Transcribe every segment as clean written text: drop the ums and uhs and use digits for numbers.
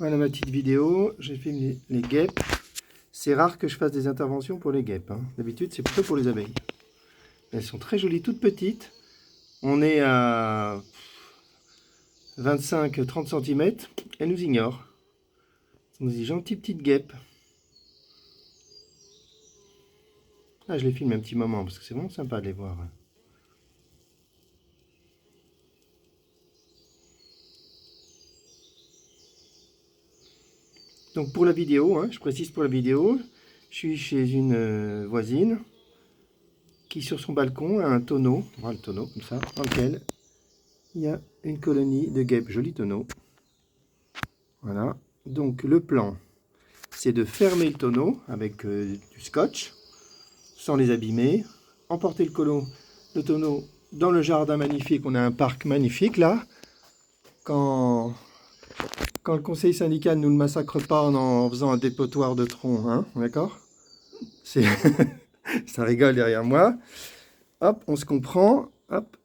Voilà ma petite vidéo. J'ai filmé les guêpes. C'est rare que je fasse des interventions pour les guêpes, hein. D'habitude, c'est plutôt pour les abeilles. Elles sont très jolies, toutes petites. On est à 25-30 cm. Elles nous ignorent. Ce sont des gentilles petites guêpes. Ah, je les filme un petit moment parce que c'est vraiment sympa de les voir. Donc pour la vidéo, hein, je précise pour la vidéo, je suis chez une voisine qui sur son balcon a un tonneau, voilà le tonneau comme ça, dans lequel il y a une colonie de guêpes, joli tonneau. Voilà, donc le plan, c'est de fermer le tonneau avec du scotch, sans les abîmer, emporter le tonneau dans le jardin magnifique, on a un parc magnifique là, quand le conseil syndical ne nous le massacre pas en faisant un dépotoir de troncs, hein, d'accord? C'est ça rigole derrière moi. Hop, on se comprend. Hop.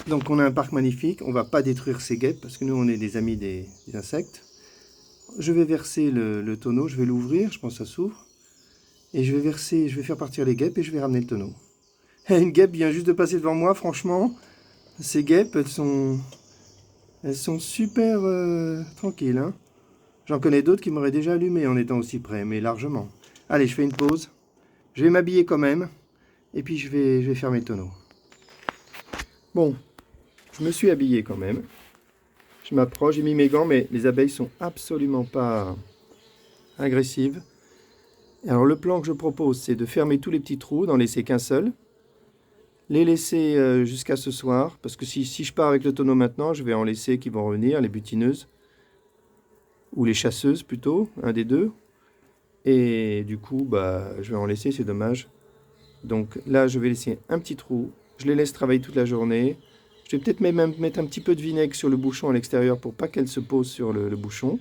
Donc on a un parc magnifique. On va pas détruire ces guêpes parce que nous on est des amis des insectes. Je vais verser le tonneau. Je vais l'ouvrir. Je pense que ça s'ouvre. Et je vais faire partir les guêpes et je vais ramener le tonneau. Et une guêpe vient juste de passer devant moi. Franchement, ces guêpes, elles sont super tranquilles, hein. J'en connais d'autres qui m'auraient déjà allumé en étant aussi près, mais largement. Allez, je fais une pause. Je vais m'habiller quand même. Et puis je vais fermer le tonneau. Bon, je me suis habillé quand même. Je m'approche, j'ai mis mes gants, mais les abeilles sont absolument pas agressives. Alors le plan que je propose, c'est de fermer tous les petits trous, d'en laisser qu'un seul. Les laisser jusqu'à ce soir, parce que si je pars avec le tonneau maintenant, je vais en laisser qui vont revenir, les butineuses. Ou les chasseuses plutôt, un des deux. Et du coup, je vais en laisser, c'est dommage. Donc là, je vais laisser un petit trou. Je les laisse travailler toute la journée. Je vais peut-être même mettre un petit peu de vinaigre sur le bouchon à l'extérieur pour pas qu'elle se pose sur le bouchon.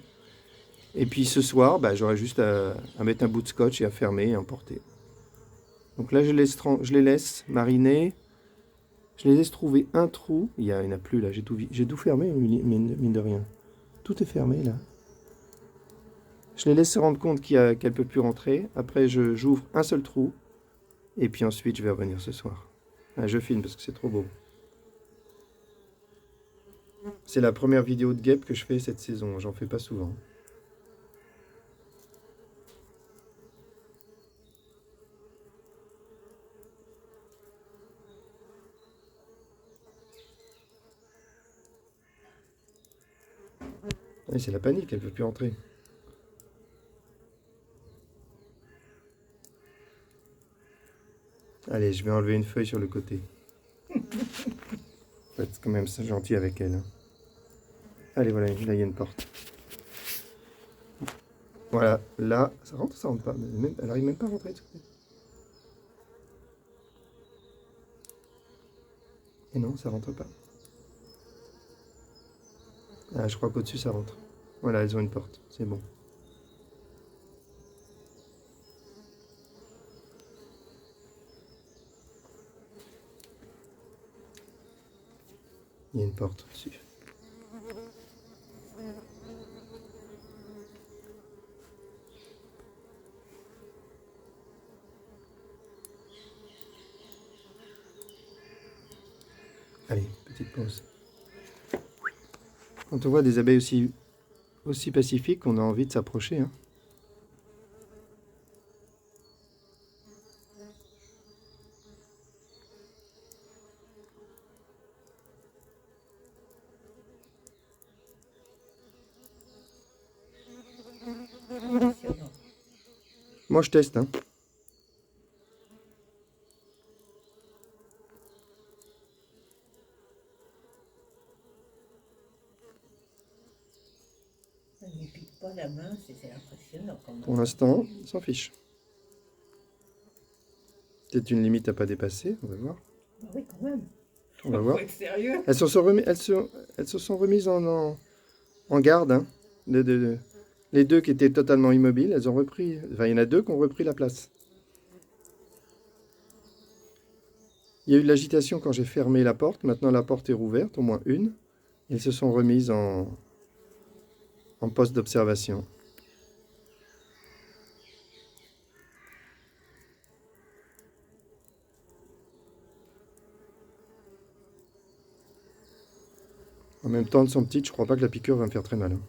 Et puis ce soir, j'aurai juste à mettre un bout de scotch et à fermer et à emporter. Donc là, je les laisse mariner. Je les laisse trouver un trou. Il n'y en a plus là, j'ai tout fermé, mine de rien. Tout est fermé là. Je les laisse se rendre compte qu'elle ne peut plus rentrer. Après, j'ouvre un seul trou. Et puis ensuite, je vais revenir ce soir. Ah, je filme parce que c'est trop beau. C'est la première vidéo de guêpes que je fais cette saison. J'en fais pas souvent. Ah, c'est la panique, elle ne peut plus rentrer. Allez, je vais enlever une feuille sur le côté. Faut être quand même gentil avec elle, hein. Allez, voilà, là il y a une porte. Voilà, là, ça rentre ou ça rentre pas? Elle n'arrive même pas à rentrer de ce côté. Et non, ça rentre pas. Ah, je crois qu'au-dessus ça rentre. Voilà, elles ont une porte, c'est bon. Il y a une porte au-dessus. Allez, petite pause. Quand on voit des abeilles aussi pacifiques, on a envie de s'approcher, hein. Moi, je teste, hein. Ça ne lui pique pas la main, c'est impressionnant quand même. Pour l'instant, on s'en fiche. Peut-être une limite à pas dépasser, on va voir. Oui, quand même. On va voir. Faut être sérieux. Elles se sont remises en garde, hein. Les deux qui étaient totalement immobiles, elles ont repris. Enfin, il y en a deux qui ont repris la place. Il y a eu de l'agitation quand j'ai fermé la porte. Maintenant, la porte est rouverte, au moins une. Elles se sont remises en poste d'observation. En même temps, elles sont petites, je crois pas que la piqûre va me faire très mal. Hein.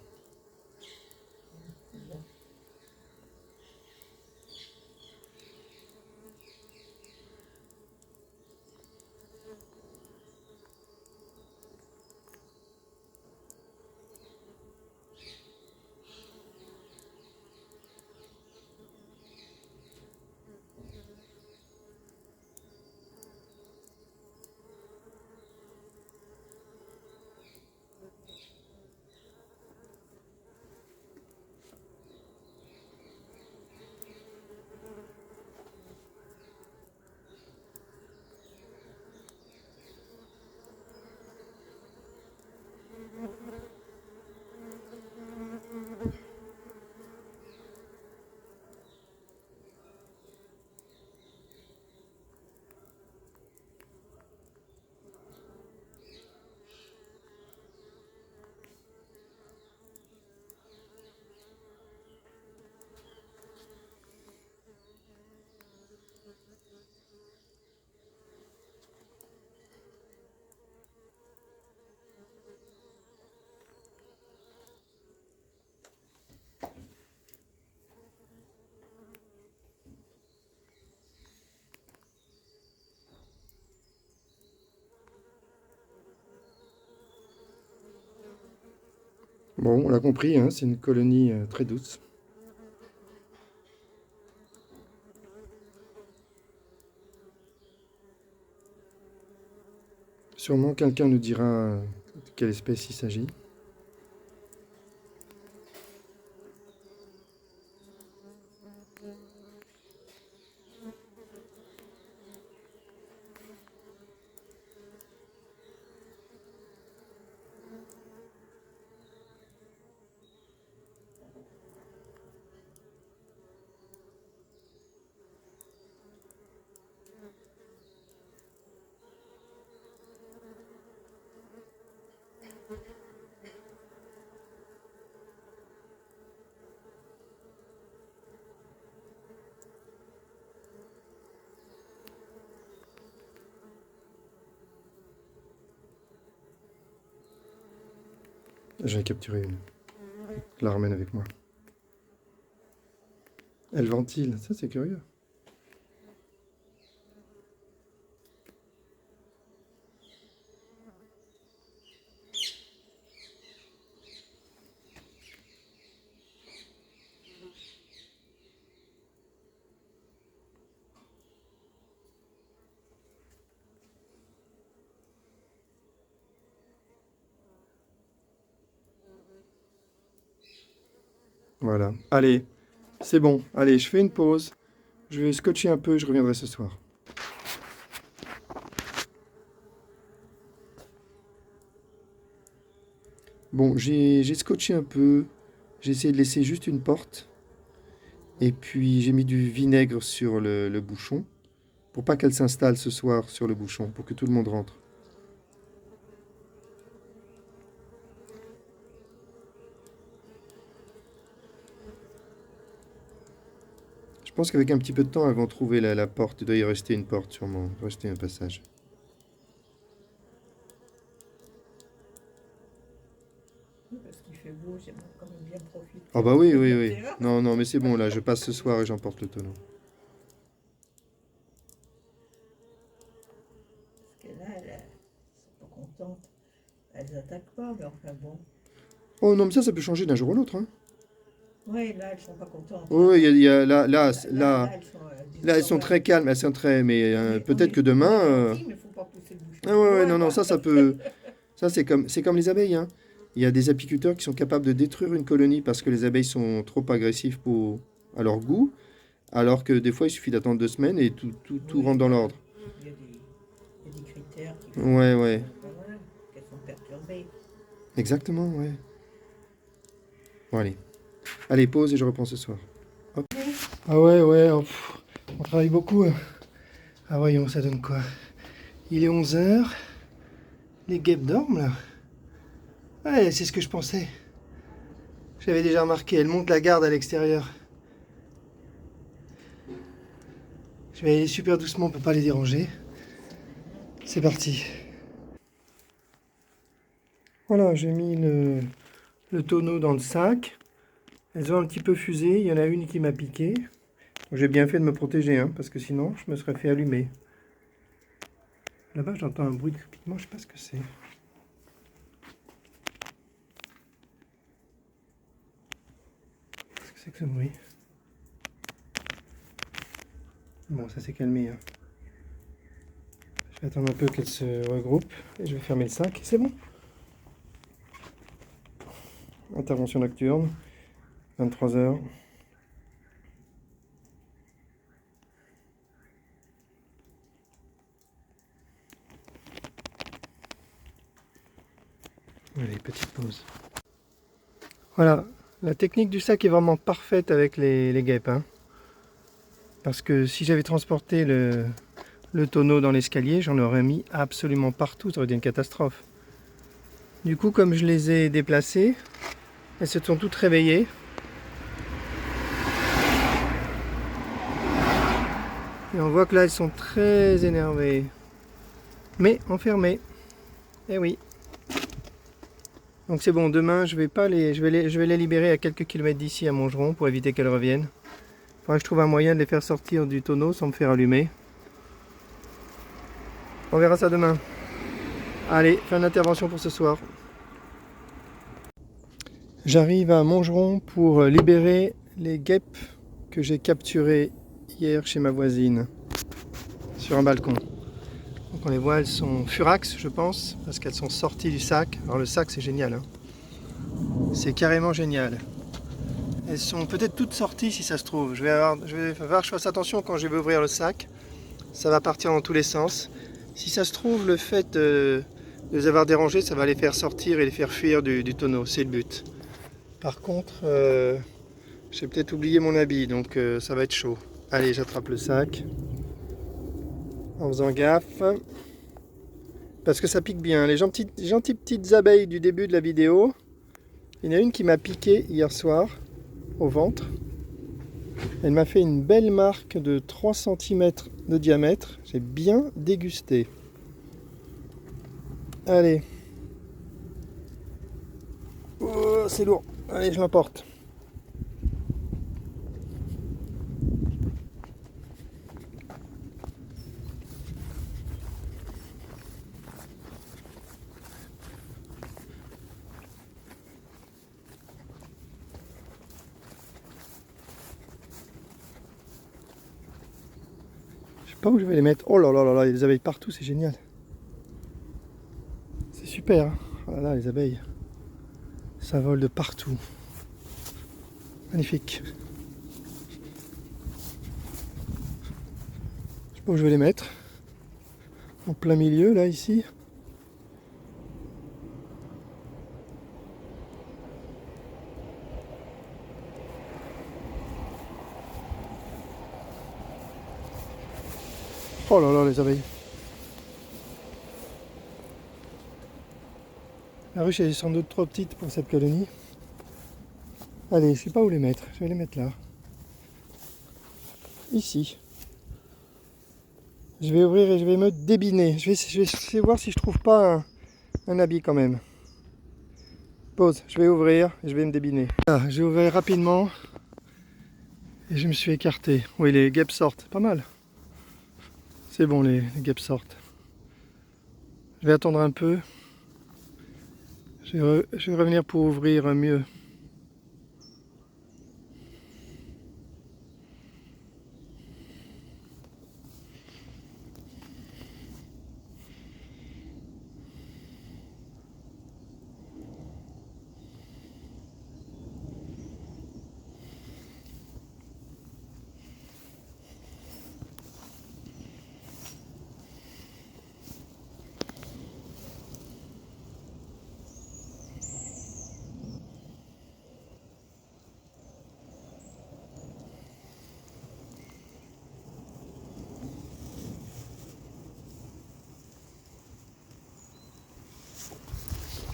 Bon, on l'a compris, hein, c'est une colonie très douce. Sûrement quelqu'un nous dira de quelle espèce il s'agit. J'ai capturé une. Je la ramène avec moi. Elle ventile, ça c'est curieux. Voilà. Allez, c'est bon. Allez, je fais une pause. Je vais scotcher un peu, je reviendrai ce soir. Bon, j'ai scotché un peu. J'ai essayé de laisser juste une porte. Et puis j'ai mis du vinaigre sur le bouchon. Pour pas qu'elle s'installe ce soir sur le bouchon, pour que tout le monde rentre. Je pense qu'avec un petit peu de temps, elles vont trouver la porte. Il doit y rester une porte sûrement. Il doit rester un passage. Parce qu'il fait beau, j'aimerais quand même bien profiter. Ah bah oui, de oui, la oui. terre. Non, non, mais c'est bon, là, je passe ce soir et j'emporte le tonneau. Parce que là, elles sont pas contentes. Elles attaquent pas, mais enfin bon. Oh non, mais ça peut changer d'un jour à l'autre. Hein. Ouais, là, elles sont pas contentes. Oui, là, Là, là, elles sont très calmes, elles sont très... Mais peut-être que demain... Mais faut pas pousser le bouchon. Ah ouais, ouais, non, non, ça peut... Ça, c'est comme les abeilles. Hein. Il y a des apiculteurs qui sont capables de détruire une colonie parce que les abeilles sont trop agressives à leur goût, alors que des fois, il suffit d'attendre 2 semaines et tout rentre dans l'ordre. Il y a des critères qui font Ouais, ouais. voilà, qu'elles sont perturbées. Exactement, ouais. Bon, allez. Allez, pause et je reprends ce soir. Hop. Ah ouais, ouais, oh, on travaille beaucoup. Hein. Ah voyons, ça donne quoi? Il est 11 h. Les guêpes dorment là. Ouais, c'est ce que je pensais. J'avais déjà remarqué, elle monte la garde à l'extérieur. Je vais aller super doucement pour pas les déranger. C'est parti. Voilà, j'ai mis le tonneau dans le sac. Elles ont un petit peu fusé. Il y en a une qui m'a piqué. J'ai bien fait de me protéger, hein, parce que sinon je me serais fait allumer. Là-bas, j'entends un bruit de crépitement, je sais pas ce que c'est. Qu'est-ce que c'est que ce bruit? Bon, ça s'est calmé. Hein. Je vais attendre un peu qu'elle se regroupe et je vais fermer le sac. C'est bon. Intervention nocturne, 23 h. Allez, petite pause. Voilà, la technique du sac est vraiment parfaite avec les guêpes. Hein. Parce que si j'avais transporté le tonneau dans l'escalier, j'en aurais mis absolument partout, ça aurait été une catastrophe. Du coup, comme je les ai déplacées, elles se sont toutes réveillées. Et on voit que là, elles sont très énervées. Mais enfermées. Eh oui. Donc c'est bon, demain, je vais les libérer à quelques kilomètres d'ici à Montgeron pour éviter qu'elles reviennent. Il faudra que je trouve un moyen de les faire sortir du tonneau sans me faire allumer. On verra ça demain. Allez, fin d'intervention pour ce soir. J'arrive à Montgeron pour libérer les guêpes que j'ai capturées hier chez ma voisine, sur un balcon. Donc on les voit, elles sont furax, je pense, parce qu'elles sont sorties du sac. Alors le sac, c'est génial. Hein. C'est carrément génial. Elles sont peut-être toutes sorties si ça se trouve. Je vais voir que je fasse attention quand je vais ouvrir le sac. Ça va partir dans tous les sens. Si ça se trouve, le fait de les avoir dérangées, ça va les faire sortir et les faire fuir du tonneau. C'est le but. Par contre, j'ai peut-être oublié mon habit, donc ça va être chaud. Allez, j'attrape le sac. En faisant gaffe. Parce que ça pique bien. Les gentilles petites abeilles du début de la vidéo. Il y en a une qui m'a piqué hier soir au ventre. Elle m'a fait une belle marque de 3 cm de diamètre. J'ai bien dégusté. Allez. Oh, c'est lourd. Allez, je l'emporte. Je sais pas où je vais les mettre. Oh là là là là, il y a des abeilles partout, c'est génial. C'est super. Hein. Oh là là, les abeilles. Ça vole de partout. Magnifique. Je sais pas où je vais les mettre. En plein milieu, là, ici. Oh là là, les abeilles. La ruche est sans doute trop petite pour cette colonie. Allez, je sais pas où les mettre. Je vais les mettre là. Ici. Je vais ouvrir et je vais me débiner. Je vais essayer de voir si je trouve pas un habit quand même. Pause. Je vais ouvrir et je vais me débiner. Ah, j'ai ouvert rapidement et je me suis écarté. Oui, les guêpes sortent. Pas mal. C'est bon, les guêpes sortent. Je vais attendre un peu. Je vais revenir pour ouvrir mieux.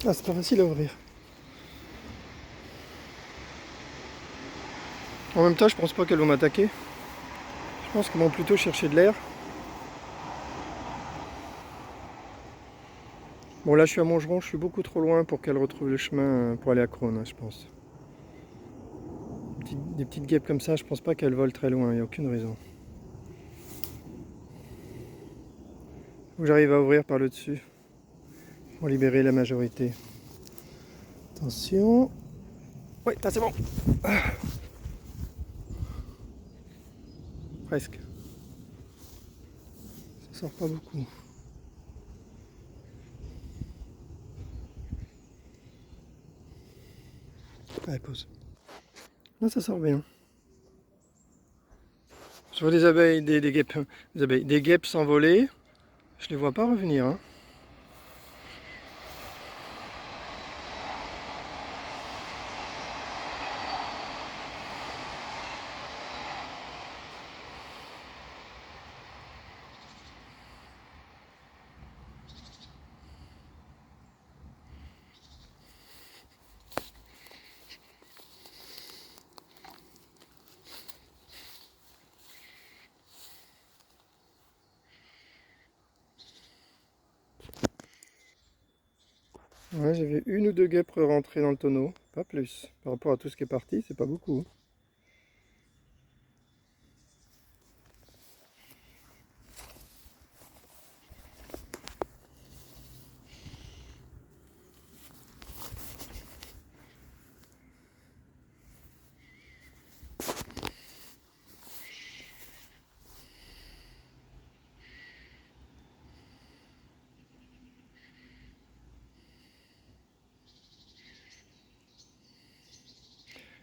Ah, c'est pas facile à ouvrir. En même temps, je pense pas qu'elles vont m'attaquer. Je pense qu'elles vont plutôt chercher de l'air. Bon, là, je suis à Montgeron, je suis beaucoup trop loin pour qu'elles retrouvent le chemin pour aller à Crosne, hein, je pense. Des petites guêpes comme ça, je pense pas qu'elles volent très loin, il n'y a aucune raison. Faut que j'arrive à ouvrir par le dessus pour libérer la majorité. Attention. Oui, là c'est bon. Presque. Ça sort pas beaucoup. Allez, pause. Là, ça sort bien. Je vois des abeilles, des guêpes, des guêpes s'envoler. Je les vois pas revenir. Hein. Ouais, j'ai vu une ou deux guêpes rentrer dans le tonneau, pas plus. Par rapport à tout ce qui est parti, c'est pas beaucoup.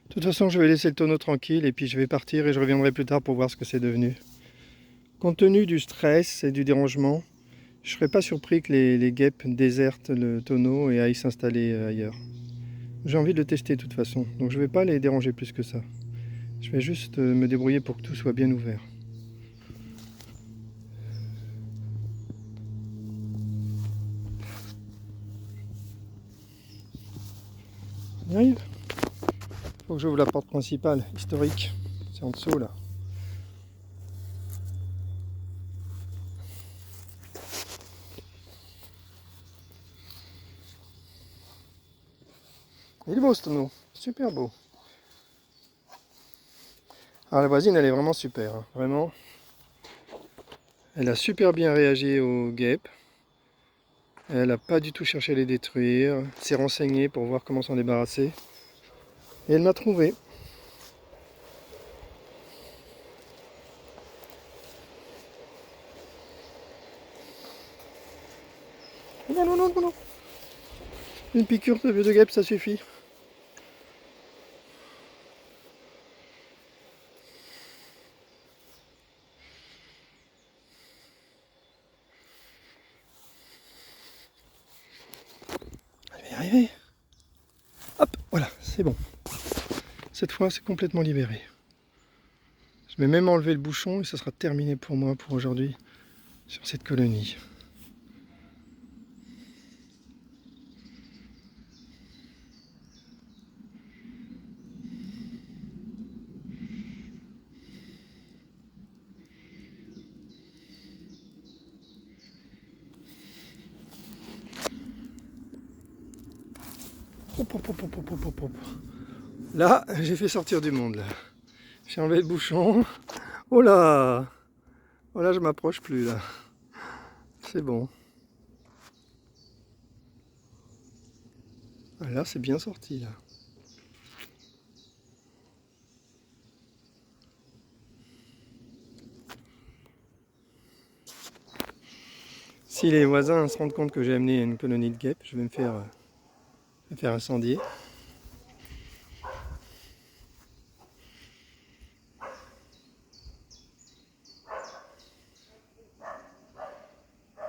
De toute façon, je vais laisser le tonneau tranquille et puis je vais partir et je reviendrai plus tard pour voir ce que c'est devenu. Compte tenu du stress et du dérangement, je ne serais pas surpris que les guêpes désertent le tonneau et aillent s'installer ailleurs. J'ai envie de le tester de toute façon, donc je ne vais pas les déranger plus que ça. Je vais juste me débrouiller pour que tout soit bien ouvert. On y arrive. Faut que j'ouvre la porte principale, historique. C'est en dessous là. Il est beau ce tonneau, super beau. Alors la voisine elle est vraiment super, hein. Vraiment. Elle a super bien réagi aux guêpes. Elle n'a pas du tout cherché à les détruire. S'est renseignée pour voir comment s'en débarrasser. Et elle m'a trouvé. Non, non, non, non, non. Une piqûre de guêpe, ça suffit. Elle va y arriver. Hop, voilà, c'est bon. Cette fois, c'est complètement libéré. Je vais même enlever le bouchon et ça sera terminé pour moi pour aujourd'hui sur cette colonie. Hop, hop, hop, hop, hop, hop, hop. Là, j'ai fait sortir du monde. Là. J'ai enlevé le bouchon. Oh là! Oh là, je m'approche plus là. C'est bon. Ah, là, c'est bien sorti là. Si les voisins se rendent compte que j'ai amené une colonie de guêpes, je vais me faire incendier.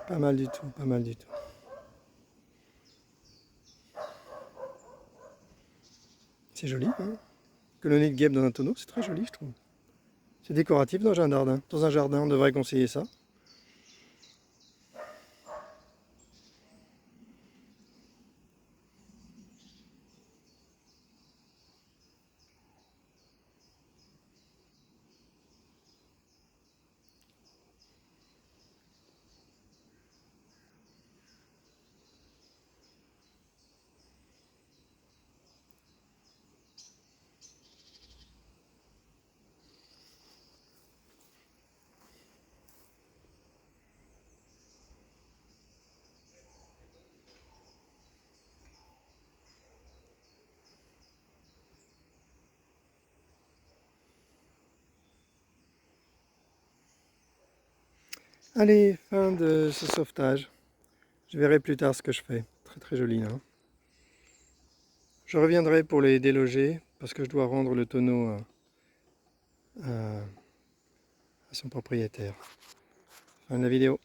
Pas mal du tout, pas mal du tout. C'est joli, hein? Colonie de guêpes dans un tonneau, c'est très joli, je trouve. C'est décoratif dans un jardin. Dans un jardin, on devrait conseiller ça. Allez, fin de ce sauvetage. Je verrai plus tard ce que je fais. Très très joli là. Je reviendrai pour les déloger parce que je dois rendre le tonneau à son propriétaire. Fin de la vidéo.